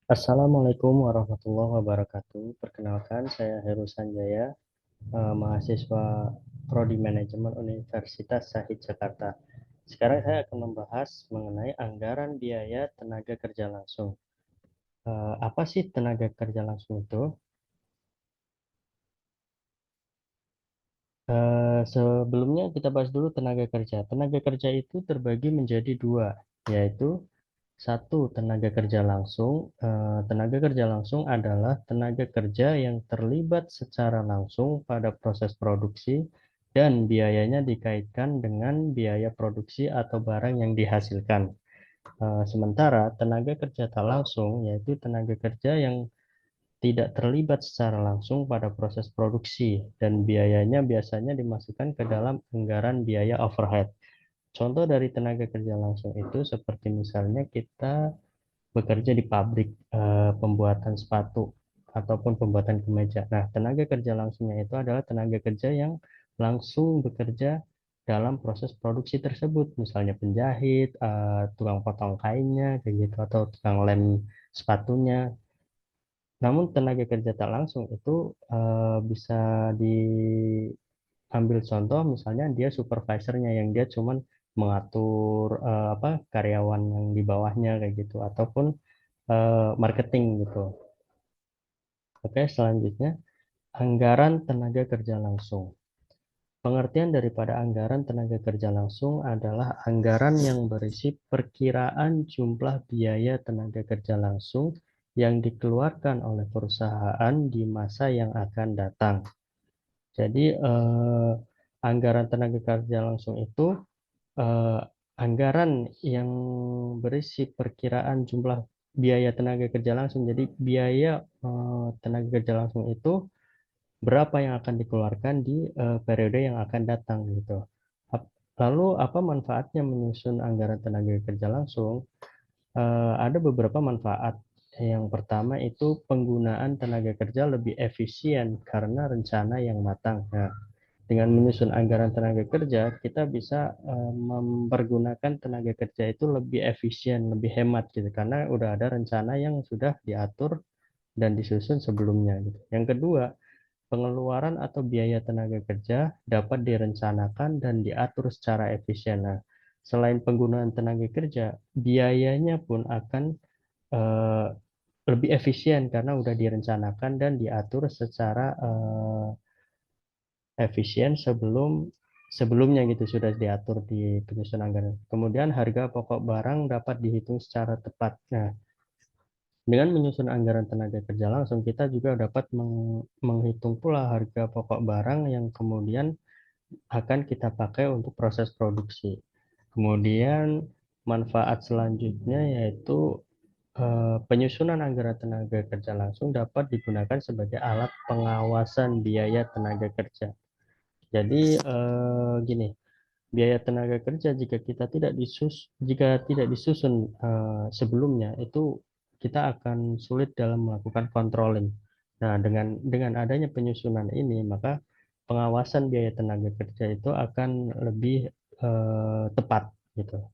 Assalamualaikum warahmatullahi wabarakatuh. Perkenalkan, saya Heru Sanjaya, mahasiswa Prodi Manajemen Universitas Syahid Jakarta. Sekarang saya akan membahas mengenai anggaran biaya tenaga kerja langsung. Apa sih tenaga kerja langsung itu? Sebelumnya kita bahas dulu tenaga kerja. Tenaga kerja itu terbagi menjadi dua, yaitu satu, tenaga kerja langsung. Tenaga kerja langsung adalah tenaga kerja yang terlibat secara langsung pada proses produksi dan biayanya dikaitkan dengan biaya produksi atau barang yang dihasilkan. Sementara tenaga kerja tak langsung yaitu tenaga kerja yang tidak terlibat secara langsung pada proses produksi dan biayanya biasanya dimasukkan ke dalam anggaran biaya overhead. Contoh dari tenaga kerja langsung itu seperti misalnya kita bekerja di pabrik pembuatan sepatu ataupun pembuatan kemeja. Nah, tenaga kerja langsungnya itu adalah tenaga kerja yang langsung bekerja dalam proses produksi tersebut, misalnya penjahit, tukang potong kainnya, kayak gitu, atau tukang lem sepatunya. Namun tenaga kerja tak langsung itu bisa diambil contoh, misalnya dia supervisornya yang dia cuman mengatur karyawan yang di bawahnya kayak gitu, ataupun marketing gitu. Oke, selanjutnya anggaran tenaga kerja langsung. Pengertian daripada anggaran tenaga kerja langsung adalah anggaran yang berisi perkiraan jumlah biaya tenaga kerja langsung yang dikeluarkan oleh perusahaan di masa yang akan datang. Jadi anggaran tenaga kerja langsung itu eh, anggaran yang berisi perkiraan jumlah biaya tenaga kerja langsung. Jadi biaya tenaga kerja langsung itu berapa yang akan dikeluarkan di periode yang akan datang gitu. Lalu apa manfaatnya menyusun anggaran tenaga kerja langsung? Ada beberapa manfaat. Yang pertama itu penggunaan tenaga kerja lebih efisien karena rencana yang matang. Nah, dengan menyusun anggaran tenaga kerja, kita bisa mempergunakan tenaga kerja itu lebih efisien, lebih hemat gitu, karena udah ada rencana yang sudah diatur dan disusun sebelumnya gitu. Yang kedua, pengeluaran atau biaya tenaga kerja dapat direncanakan dan diatur secara efisien. Nah, selain penggunaan tenaga kerja, biayanya pun akan eh, lebih efisien karena udah direncanakan dan diatur secara efisien sebelumnya gitu, sudah diatur di penyusunan anggaran. Kemudian harga pokok barang dapat dihitung secara tepat. Nah, dengan menyusun anggaran tenaga kerja langsung, kita juga dapat menghitung pula harga pokok barang yang kemudian akan kita pakai untuk proses produksi. Kemudian manfaat selanjutnya yaitu penyusunan anggaran tenaga kerja langsung dapat digunakan sebagai alat pengawasan biaya tenaga kerja. Jadi gini, biaya tenaga kerja jika tidak disusun sebelumnya itu kita akan sulit dalam melakukan controlling. Nah, dengan adanya penyusunan ini, maka pengawasan biaya tenaga kerja itu akan lebih tepat gitu.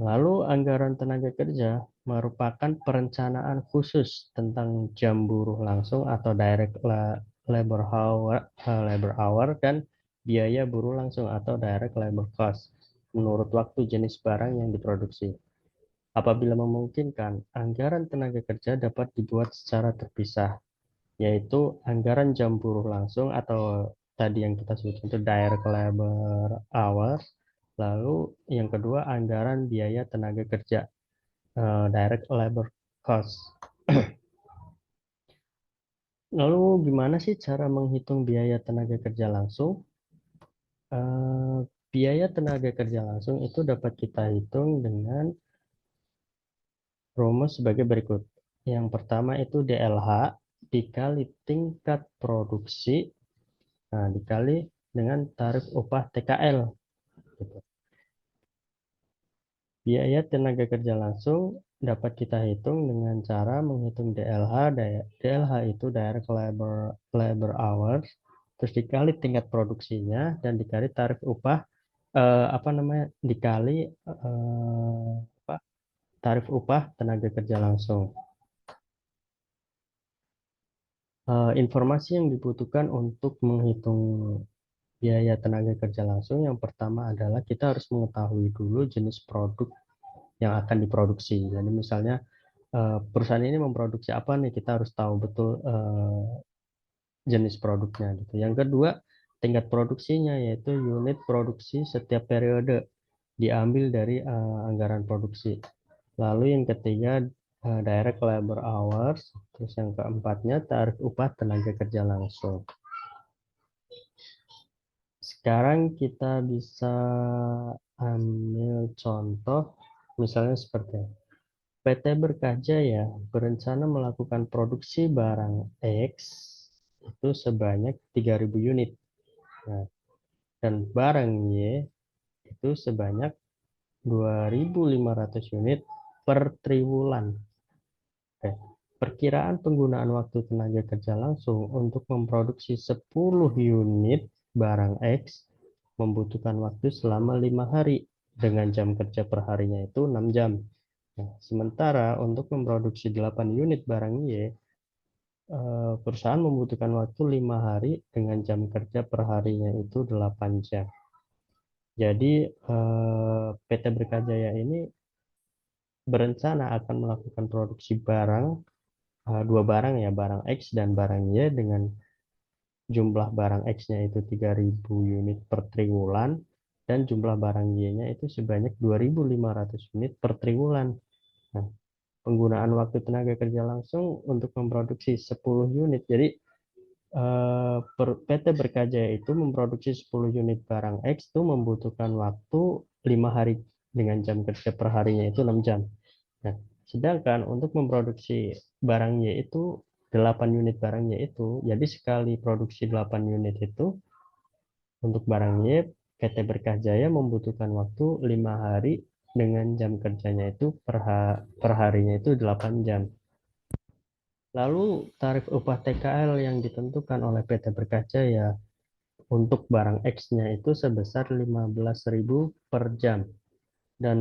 Lalu anggaran tenaga kerja merupakan perencanaan khusus tentang jam buruh langsung atau labor hour dan biaya buruh langsung atau direct labor cost menurut waktu jenis barang yang diproduksi. Apabila memungkinkan, anggaran tenaga kerja dapat dibuat secara terpisah, yaitu anggaran jam buruh langsung atau tadi yang kita sebut itu direct labor hours. Lalu yang kedua anggaran biaya tenaga kerja, direct labor cost. Lalu gimana sih cara menghitung biaya tenaga kerja langsung? Eh, Biaya tenaga kerja langsung itu dapat kita hitung dengan rumus sebagai berikut. Yang pertama itu DLH dikali tingkat produksi, nah, dikali dengan tarif upah TKL. Gitu. Biaya tenaga kerja langsung dapat kita hitung dengan cara menghitung DLH. DLH itu direct labor hours, terus dikali tingkat produksinya dan dikali tarif upah, dikali tarif upah tenaga kerja langsung. Informasi yang dibutuhkan untuk menghitung biaya tenaga kerja langsung yang pertama adalah kita harus mengetahui dulu jenis produk yang akan diproduksi. Jadi misalnya perusahaan ini memproduksi apa nih, kita harus tahu betul jenis produknya gitu. Yang kedua, tingkat produksinya yaitu unit produksi setiap periode diambil dari anggaran produksi. Lalu yang ketiga, direct labor hours. Terus yang keempatnya, tarif upah tenaga kerja langsung. Sekarang kita bisa ambil contoh, misalnya seperti PT Berkah Jaya berencana melakukan produksi barang X itu sebanyak 3.000 unit. Nah, dan barang Y itu sebanyak 2.500 unit per triwulan. Oke. Perkiraan penggunaan waktu tenaga kerja langsung untuk memproduksi 10 unit barang X membutuhkan waktu selama 5 hari dengan jam kerja per harinya itu 6 jam. Nah, sementara untuk memproduksi 8 unit barang Y, perusahaan membutuhkan waktu 5 hari dengan jam kerja per harinya itu 8 jam. Jadi PT Berkajaya ini berencana akan melakukan produksi barang, dua barang ya, barang X dan barang Y dengan jumlah barang X-nya itu 3.000 unit per triwulan dan jumlah barang Y-nya itu sebanyak 2.500 unit per triwulan. Nah, penggunaan waktu tenaga kerja langsung untuk memproduksi 10 unit. Jadi PT Berkajaya itu memproduksi 10 unit barang X itu membutuhkan waktu 5 hari dengan jam kerja per harinya itu 6 jam. Nah, sedangkan untuk memproduksi barang Y itu 8 unit barang Y itu, jadi sekali produksi 8 unit itu untuk barang Y, PT Berkah Jaya membutuhkan waktu 5 hari dengan jam kerjanya itu per harinya itu 8 jam. Lalu tarif upah TKL yang ditentukan oleh PT Berkah Jaya untuk barang X-nya itu sebesar 15.000 per jam dan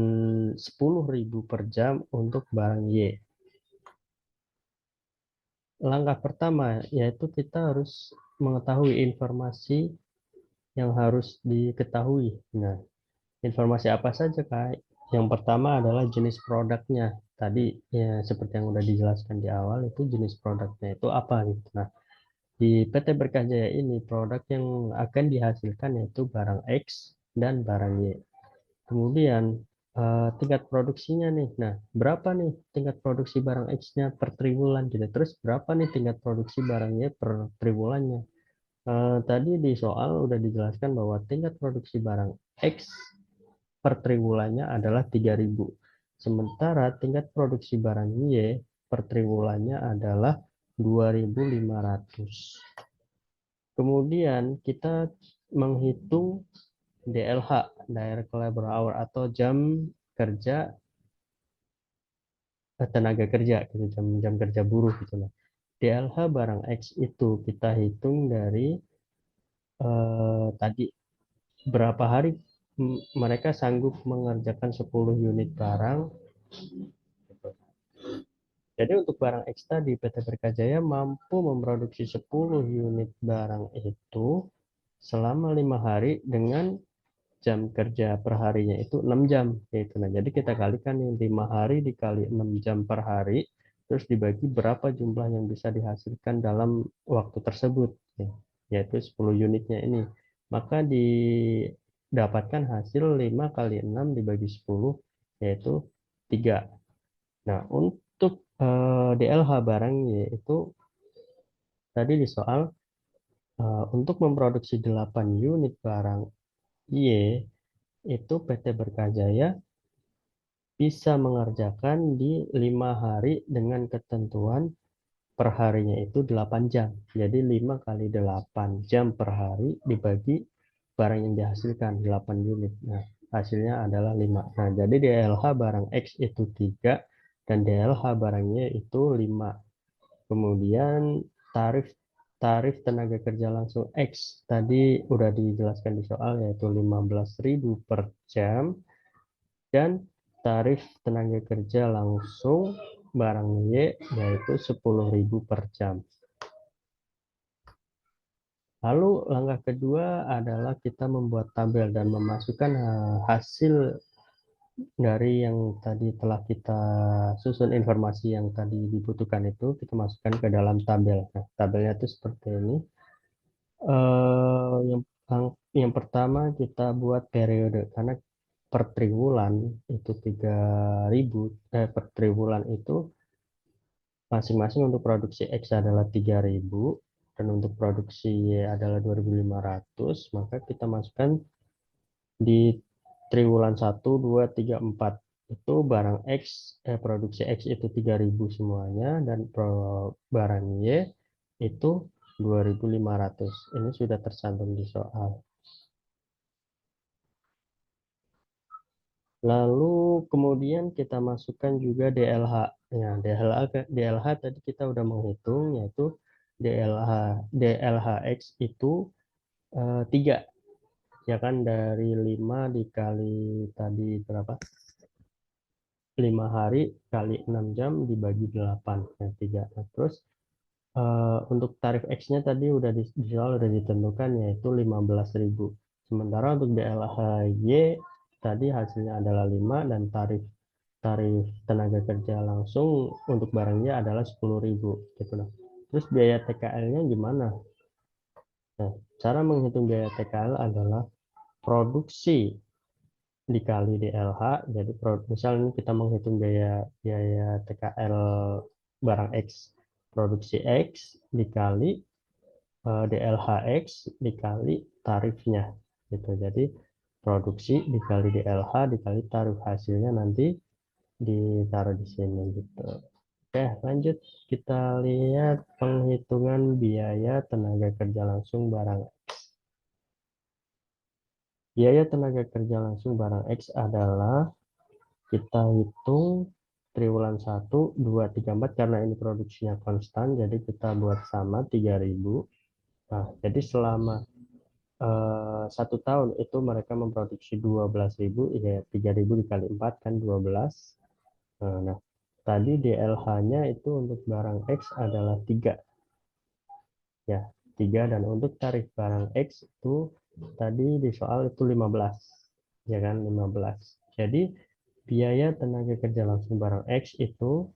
10.000 per jam untuk barang Y. Langkah pertama yaitu kita harus mengetahui informasi yang harus diketahui. Nah, informasi apa saja, Kak? Yang pertama adalah jenis produknya. Tadi ya seperti yang udah dijelaskan di awal itu jenis produknya itu apa gitu. Nah, di PT Berkah Jaya ini produk yang akan dihasilkan yaitu barang X dan barang Y. Kemudian tingkat produksinya nih. Nah, berapa nih tingkat produksi barang X-nya per triwulan gitu. Terus berapa nih tingkat produksi barangnya per triwulannya. Tadi di soal udah dijelaskan bahwa tingkat produksi barang X per triwulannya adalah 3.000. Sementara tingkat produksi barang Y per triwulannya adalah 2.500. Kemudian kita menghitung DLH, Direct Labor Hour atau jam kerja tenaga kerja gitu, jam kerja buruh gitu lah. DLH barang X itu kita hitung dari tadi berapa hari mereka sanggup mengerjakan 10 unit barang. Jadi untuk barang X tadi PT Berkajaya mampu memproduksi 10 unit barang itu selama 5 hari dengan jam kerja per harinya itu 6 jam yaitu. Nah, jadi kita kalikan nih 5 hari dikali 6 jam per hari terus dibagi berapa jumlah yang bisa dihasilkan dalam waktu tersebut ya, yaitu 10 unitnya ini. Maka didapatkan hasil 5 kali 6 dibagi 10 yaitu 3. Nah, untuk DLH barangnya itu tadi di soal untuk memproduksi 8 unit barang Y itu PT Berkajaya bisa mengerjakan di 5 hari dengan ketentuan per harinya itu 8 jam. Jadi 5 kali 8 jam per hari dibagi barang yang dihasilkan 8 unit. Nah, hasilnya adalah 5. Nah, jadi DLH barang X itu 3 dan DLH barangnya itu 5. Kemudian tarif tarif tenaga kerja langsung X tadi udah dijelaskan di soal yaitu 15.000 per jam dan tarif tenaga kerja langsung barang Y yaitu 10.000 per jam. Lalu langkah kedua adalah kita membuat tabel dan memasukkan hasil dari yang tadi telah kita susun, informasi yang tadi dibutuhkan itu kita masukkan ke dalam tabel. Nah, tabelnya itu seperti ini. Yang pertama kita buat periode karena per triwulan itu 3.000, per triwulan itu masing-masing untuk produksi X adalah 3.000 dan untuk produksi Y adalah 2.500, maka kita masukkan di triwulan 1, 2, 3, 4 itu barang X, produksi X itu 3.000 semuanya dan barang Y itu 2.500. Ini sudah tercantum di soal. Lalu kemudian kita masukkan juga DLH. Ya, DLH tadi kita udah menghitung, yaitu DLHX itu 3, ya kan, dari 5 dikali tadi berapa? 5 hari kali 6 jam dibagi 8, ya 3. Nah, terus untuk tarif X-nya tadi udah di soal udah ditentukan yaitu 15.000. Sementara untuk DLHY tadi hasilnya adalah 5 dan tarif tarif tenaga kerja langsung untuk barangnya adalah 10.000 gitu loh. Terus biaya TKL-nya gimana? Nah, cara menghitung biaya TKL adalah produksi dikali DLH. Jadi misalnya kita menghitung biaya biaya TKL barang X, produksi X dikali DLHX dikali tarifnya gitu. Jadi produksi dikali DLH dikali tarif, hasilnya nanti ditaruh di sini gitu. Oke, lanjut kita lihat penghitungan biaya tenaga kerja langsung barang. Biaya tenaga kerja langsung barang X adalah kita hitung triwulan 1, 2, 3, 4 karena ini produksinya konstan jadi kita buat sama 3.000. Nah, jadi selama 1 tahun itu mereka memproduksi 12.000, ya 3.000 dikali 4 kan 12. Nah, tadi DLH-nya itu untuk barang X adalah 3, ya 3, dan untuk tarif barang X itu tadi di soal itu 15, ya kan, 15. Jadi biaya tenaga kerja langsung barang X itu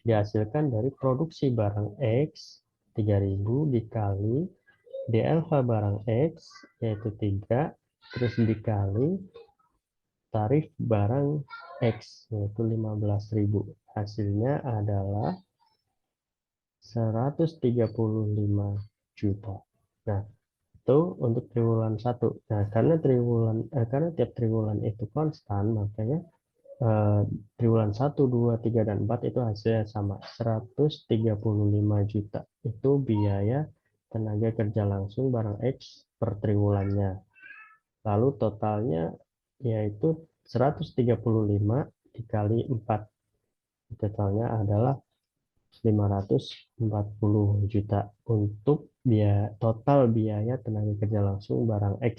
dihasilkan dari produksi barang X 3.000 dikali DLH barang X yaitu 3, terus dikali tarif barang X yaitu 15.000. Hasilnya adalah 135 juta. Nah, itu untuk triwulan 1. Nah, karena tiap triwulan itu konstan, makanya triwulan 1, 2, 3, dan 4 itu hasilnya sama, 135 juta. Itu biaya tenaga kerja langsung barang X per triwulannya. Lalu totalnya yaitu 135 dikali 4. Totalnya adalah 540 juta untuk total biaya tenaga kerja langsung barang X.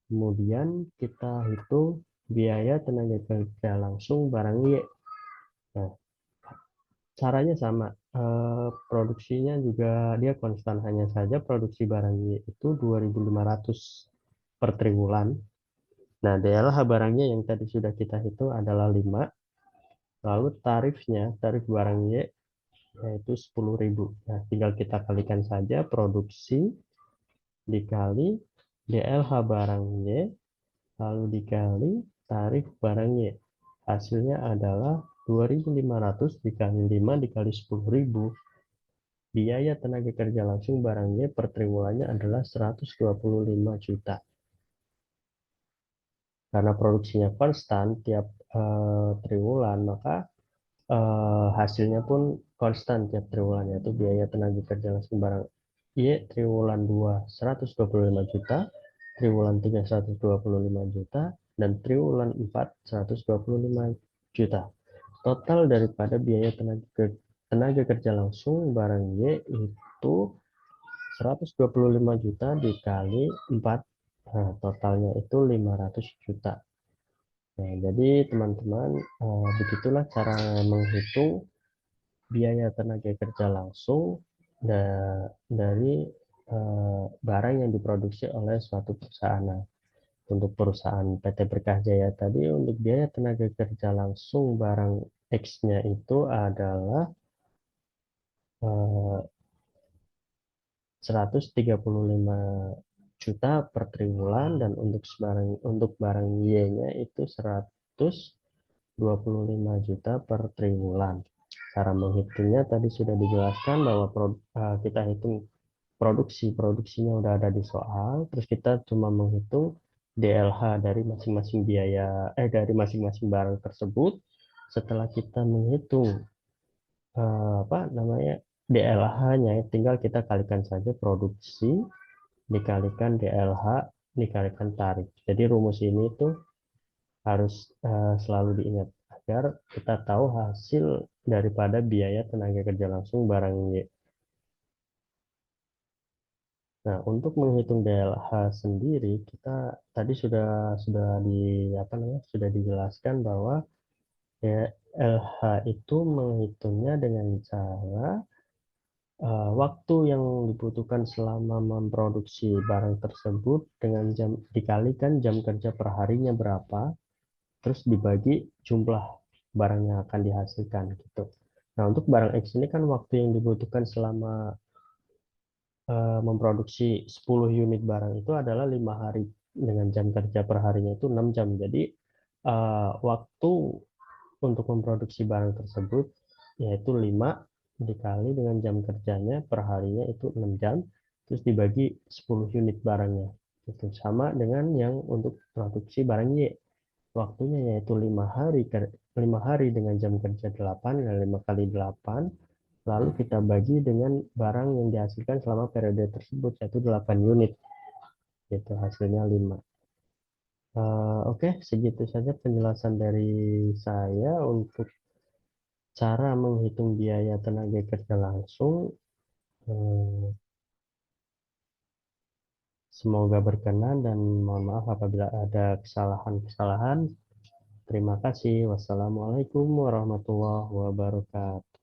Kemudian kita hitung biaya tenaga kerja langsung barang Y. Nah, caranya sama. Produksinya juga dia konstan, hanya saja produksi barang Y itu 2.500 per triwulan. Nah, DLH barangnya yang tadi sudah kita hitung adalah 5. Lalu tarif barang Y yaitu 10.000. Nah, tinggal kita kalikan saja produksi dikali DLH barang Y lalu dikali tarif barang Y. Hasilnya adalah 2.500 dikali 5 dikali 10.000. Biaya tenaga kerja langsung barang Y per triwulannya adalah 125 juta. Karena produksinya konstan tiap triwulan, maka hasilnya pun konstan tiap triwulan, yaitu biaya tenaga kerja langsung barang Y triwulan 2 125 juta, triwulan 3 125 juta, dan triwulan 4 125 juta. Total daripada biaya tenaga kerja langsung barang Y itu 125 juta dikali 4, nah, totalnya itu 500 juta. Nah, jadi teman-teman, begitulah cara menghitung biaya tenaga kerja langsung dari barang yang diproduksi oleh suatu perusahaan. Nah, untuk perusahaan PT Berkah Jaya tadi, untuk biaya tenaga kerja langsung barang X-nya itu adalah 135 juta per triwulan, dan untuk barang Y-nya itu 125 juta per triwulan. Cara menghitungnya tadi sudah dijelaskan bahwa kita hitung produksinya udah ada di soal, terus kita cuma menghitung DLH dari masing-masing dari masing-masing barang tersebut. Setelah kita menghitung apa namanya DLH-nya, tinggal kita kalikan saja produksi dikalikan DLH dikalikan tarif. Jadi rumus ini tuh harus selalu diingat agar kita tahu hasil daripada biaya tenaga kerja langsung barang Y. Nah, untuk menghitung DLH sendiri, kita tadi sudah apa namanya, sudah dijelaskan bahwa DLH itu menghitungnya dengan cara waktu yang dibutuhkan selama memproduksi barang tersebut dengan jam dikalikan jam kerja per harinya berapa, terus dibagi jumlah barang yang akan dihasilkan gitu. Nah, untuk barang X ini kan waktu yang dibutuhkan selama memproduksi 10 unit barang itu adalah 5 hari, dengan jam kerja per harinya itu 6 jam. Jadi waktu untuk memproduksi barang tersebut yaitu 5 dikali dengan jam kerjanya per harinya itu 6 jam, terus dibagi 10 unit barangnya. Itu sama dengan yang untuk produksi barang Y. Waktunya yaitu 5 hari dengan jam kerja 8, dan 5 kali 8 lalu kita bagi dengan barang yang dihasilkan selama periode tersebut yaitu 8 unit, itu hasilnya 5. Oke, segitu saja penjelasan dari saya untuk cara menghitung biaya tenaga kerja langsung. Eh, Semoga berkenan, dan mohon maaf apabila ada kesalahan-kesalahan. Terima kasih. Wassalamualaikum warahmatullahi wabarakatuh.